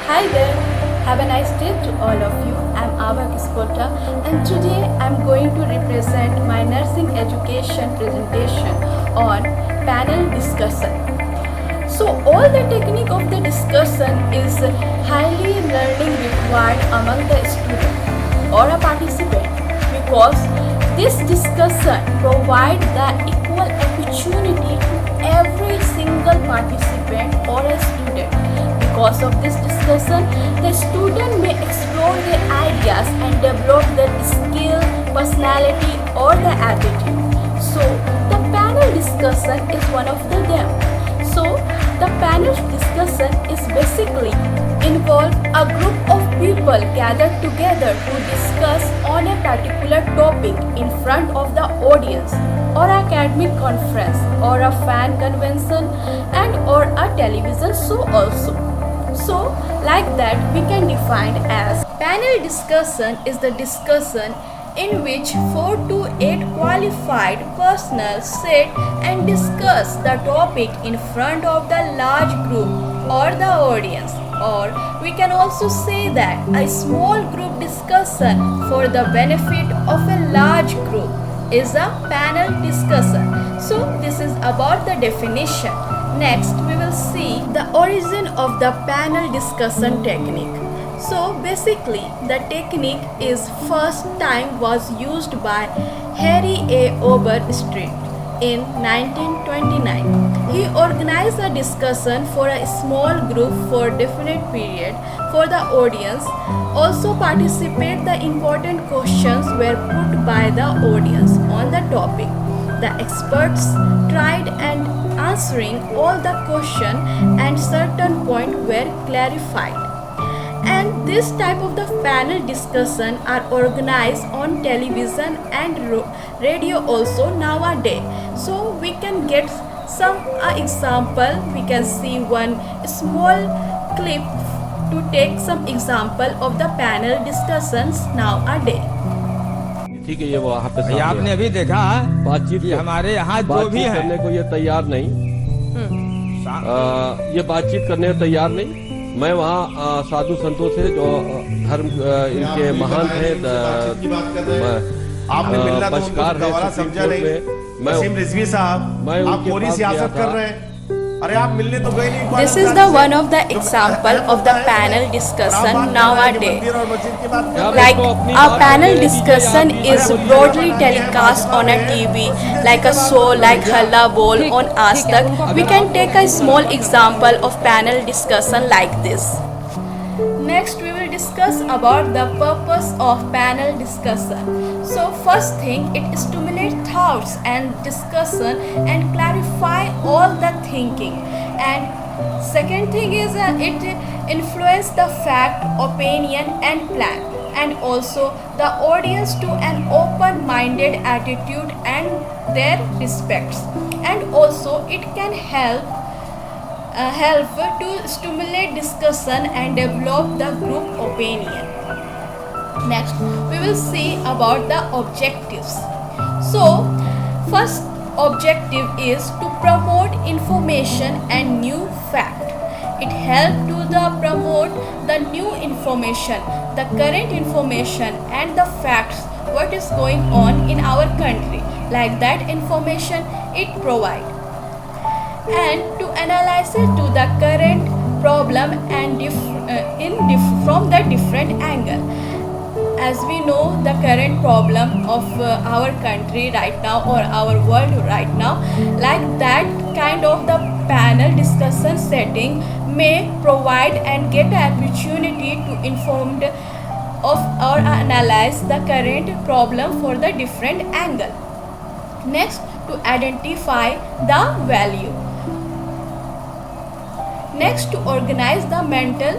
Hi there, have a nice day to all of you. I'm Ava Kiskota and today I'm going to represent my nursing education presentation on panel discussion. So all the technique of the discussion is highly learning required among the student or a participant because this discussion provides the equal opportunity to every single participant or a student. Because of this discussion, the student may explore their ideas and develop their skill, personality or the attitude. So the panel discussion is one of them. So the panel discussion is basically involve a group of people gathered together to discuss on a particular topic in front of the audience or academic conference or a fan convention and or a television show also. So, like that, we can define as panel discussion is the discussion in which 4 to 8 qualified personnel sit and discuss the topic in front of the large group or the audience. Or we can also say that a small group discussion for the benefit of a large group is a panel discussion. So, this is about the definition. Next, we will see the origin of the panel discussion technique. So basically, the technique is first time was used by Harry A. Overstreet in 1929. He organized a discussion for a small group for definite period for the audience. Also participate the important questions were put by the audience on the topic. The experts tried and answering all the question and certain point were clarified. And this type of the panel discussion are organized on television and radio also nowadays. So we can get some example. We can see one small clip to take some example of the panel discussions nowadays. ठीक है, ये वो वहाँ पे ये आपने अभी देखा है बातचीत कि हमारे यहाँ जो भी है करने को ये तैयार नहीं, ये बातचीत करने को तैयार नहीं। मैं वहाँ साधु संतों से जो धर्म इनके महंत हैं, पक्षकार है, समझा नहीं। वसीम रिजवी साहब, आप पूरी सियासत कर रहे हैं। अरे आप मिलने तो गए नहीं। This is the one of the example of the panel discussion nowadays. Like a panel discussion is broadly telecast on a TV, like a show like Halla Bol on Aaj Tak. We can take a small example of panel discussion like this. Next, we will discuss about the purpose of panel discussion. So, first thing, it stimulates thoughts and discussion and clarify all the thinking. And second thing is it influence the fact, opinion and plan. And also the audience to an open-minded attitude and their respects. And also it can help to stimulate discussion and develop the group opinion. Next, we will see about the objectives. So, first objective is to promote information and new fact. It helps to promote the new information, the current information and the facts what is going on in our country. Like that information it provides. And to analyze it to the current problem and from the different angle. As we know, the current problem of our country right now or our world right now, like that kind of the panel discussion setting may provide and get an opportunity to inform of or analyze the current problem for the different angle. Next, to identify the value. Next, to organize the mental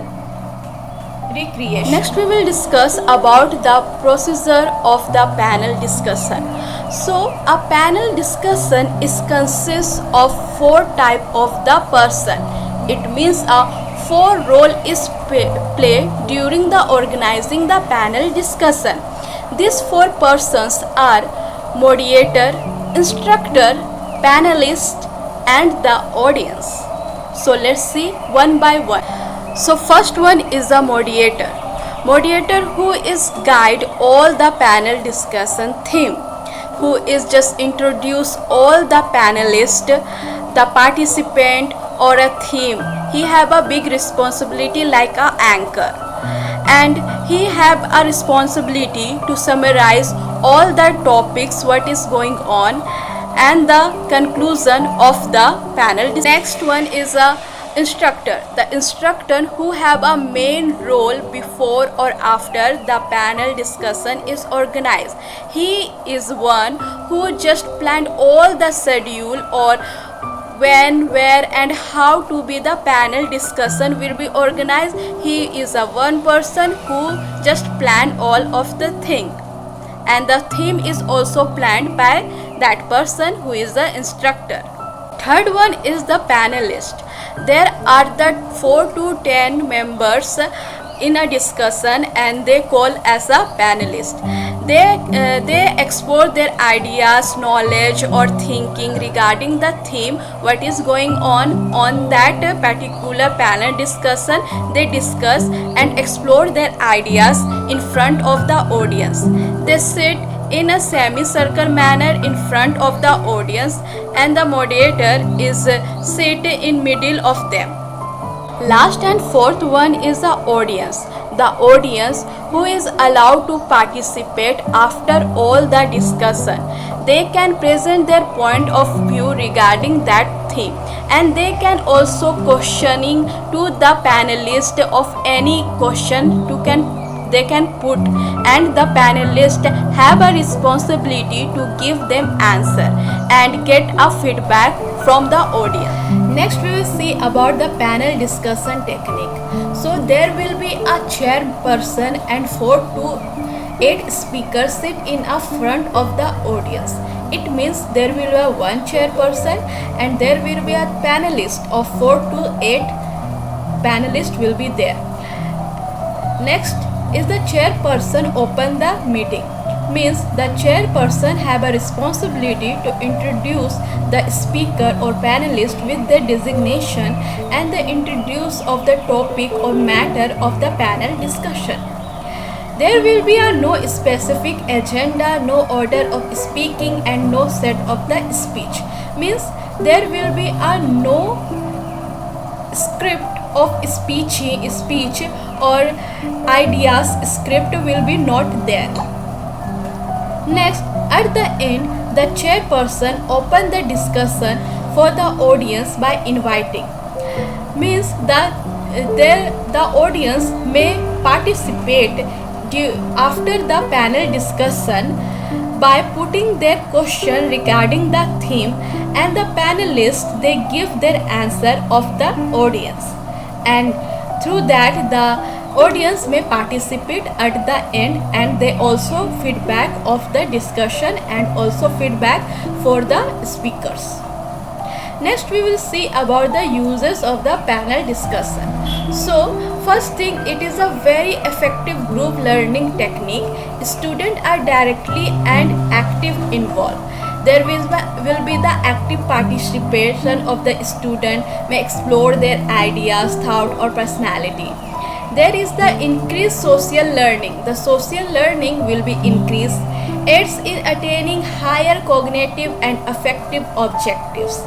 recreation. Next, we will discuss about the procedure of the panel discussion. So, a panel discussion is consists of 4 type of the person. It means a 4 role is played during the organizing the panel discussion. These 4 persons are moderator, instructor, panelist, and the audience. So let's see one by one. So first one is the moderator. Moderator who is guide all the panel discussion theme, who is just introduce all the panelists, the participant or a theme. He have a big responsibility like a anchor, and he have a responsibility to summarize all the topics what is going on and the conclusion of the panel. Next one is a instructor. The instructor who have a main role before or after the panel discussion is organized. He is one who just planned all the schedule or when, where and how to be the panel discussion will be organized. He is a one person who just planned all of the thing, and the theme is also planned by that person who is the instructor. Third one is the panelist. There are the 4 to 10 members in a discussion and they call as a panelist. They explore their ideas, knowledge or thinking regarding the theme what is going on that particular panel discussion. They discuss and explore their ideas in front of the audience. They sit in a semicircle manner in front of the audience, and the moderator is sit in middle of them. Last and fourth one is the audience. The audience who is allowed to participate after all the discussion. They can present their point of view regarding that theme, and they can also questioning to the panelist of any question they can put, and the panelists have a responsibility to give them answer and get a feedback from the audience. Next we will see about the panel discussion technique. So there will be a chairperson and 4 to 8 speakers sit in a front of the audience. It means there will be one chairperson and there will be a panelist of 4 to 8 panelists will be there. Next is the chairperson open the meeting. Means the chairperson have a responsibility to introduce the speaker or panelist with their designation and the introduce of the topic or matter of the panel discussion. There will be a no specific agenda, no order of speaking and no set of the speech. Means there will be a no script of speech or ideas script will be not there. Next, at the end, the chairperson open the discussion for the audience by inviting. Means that the audience may participate after the panel discussion by putting their question regarding the theme, and the panelists they give their answer of the audience, and through that the audience may participate at the end, and they also feedback of the discussion and also feedback for the speakers. Next we will see about the uses of the panel discussion. So first thing, it is a very effective group learning technique. Students are directly and active involved. There will be the active participation of the student may explore their ideas, thought or personality. There is the increased social learning. The social learning will be increased. Aids in attaining higher cognitive and affective objectives.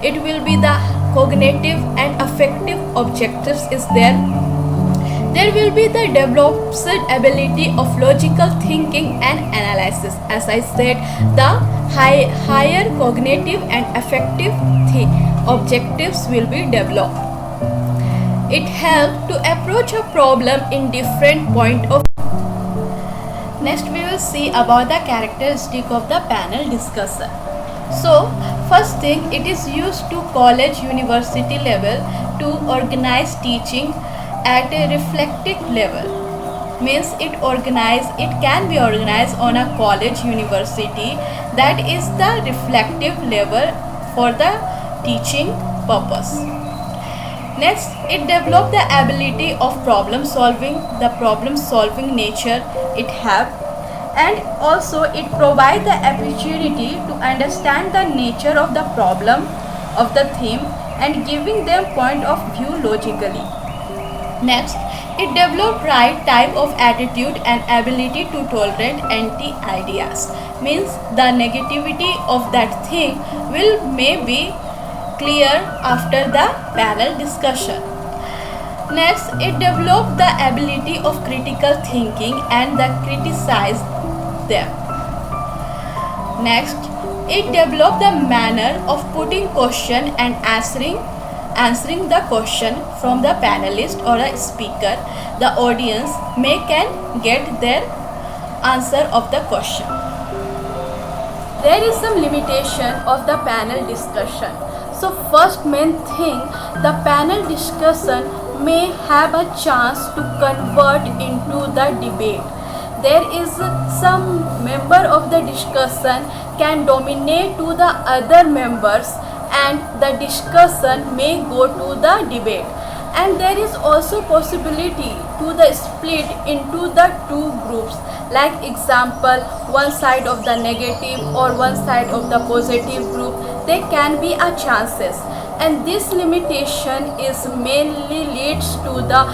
It will be the cognitive and affective objectives is there. There will be the developed ability of logical thinking and analysis. As I said, the higher cognitive and affective objectives will be developed. It helps to approach a problem in different point of. Next we will see about the characteristic of the panel discussion. So first thing, it is used to college university level to organize teaching at a reflective level. Means it can be organized on a college university, that is the reflective level for the teaching purpose. Next, it developed the ability of problem solving, the problem solving nature it have, and also it provide the opportunity to understand the nature of the problem of the theme and giving them point of view logically. Next, it developed right type of attitude and ability to tolerate anti-ideas. Means the negativity of that thing will may be clear after the panel discussion. Next, it developed the ability of critical thinking and the criticize them. Next, it developed the manner of putting question and answering the question from the panelist or a speaker. The audience may can get their answer of the question. There is some limitation of the panel discussion. So first main thing, the panel discussion may have a chance to convert into the debate. There is some member of the discussion can dominate to the other members and the discussion may go to the debate. And there is also possibility to the split into the two groups. Like example, one side of the negative or one side of the positive group, there can be a chances. And this limitation is mainly leads to the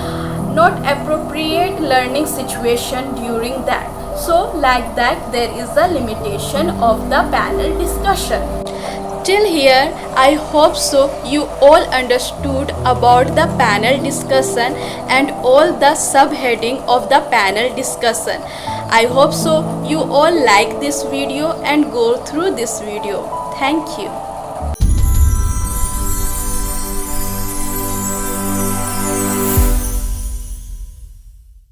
not appropriate learning situation during that. So like that there is a limitation of the panel discussion. Till here, I hope so you all understood about the panel discussion and all the subheading of the panel discussion. I hope so you all like this video and go through this video. Thank you.